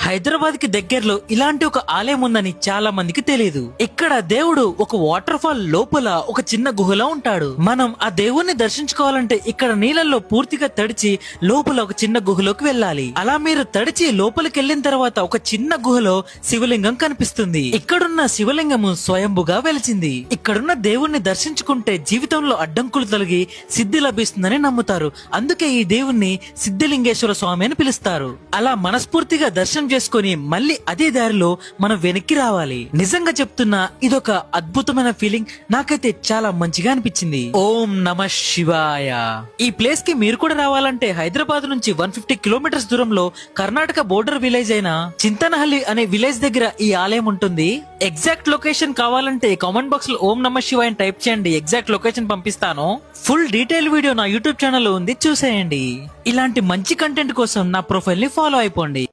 హైదరాబాద్ కి దగ్గరలో ఇలాంటి ఒక ఆలయం ఉందని చాలా మందికి తెలియదు. ఇక్కడ దేవుడు ఒక వాటర్ ఫాల్ లోపల ఒక చిన్న గుహలో ఉంటాడు. మనం ఆ దేవుణ్ణి దర్శించుకోవాలంటే ఇక్కడ నీళ్ళల్లో పూర్తిగా తడిచి లోపల ఒక చిన్న గుహలోకి వెళ్ళాలి. అలా మీరు తడిచి లోపలికి వెళ్ళిన తర్వాత ఒక చిన్న గుహలో శివలింగం కనిపిస్తుంది. ఇక్కడున్న శివలింగము స్వయంభుగా వెలిచింది. ఇక్కడున్న దేవుణ్ణి దర్శించుకుంటే జీవితంలో అడ్డంకులు తొలగి సిద్ధి లభిస్తుందని నమ్ముతారు. అందుకే ఈ దేవుణ్ణి సిద్ధిలింగేశ్వర స్వామి అని పిలుస్తారు. అలా మనస్ఫూర్తిగా దర్శనం చేసుకుని మళ్ళీ అదే దారిలో మనం వెనక్కి రావాలి. నిజంగా చెప్తున్నా, ఇదొక అద్భుతమైన ఫీలింగ్. నాకైతే చాలా మంచిగా అనిపించింది. ఓం నమ శివాయ. ఈ ప్లేస్ కి మీరు కూడా రావాలంటే హైదరాబాద్ నుంచి 150 కిలోమీటర్స్ దూరంలో కర్ణాటక బోర్డర్ విలేజ్ అయిన చింతనహల్లి అనే విలేజ్ దగ్గర ఈ ఆలయం ఉంటుంది. ఎగ్జాక్ట్ లొకేషన్ కావాలంటే కామెంట్ బాక్స్ లో ఓం నమ శివాయ అని టైప్ చేయండి. ఎగ్జాక్ట్ లొకేషన్ పంపిస్తాను. ఫుల్ డీటెయిల్ వీడియో నా యూట్యూబ్ ఛానల్ లో ఉంది, చూసేయండి. ఇలాంటి మంచి కంటెంట్ కోసం నా ప్రొఫైల్ ని ఫాలో అయిపోండి.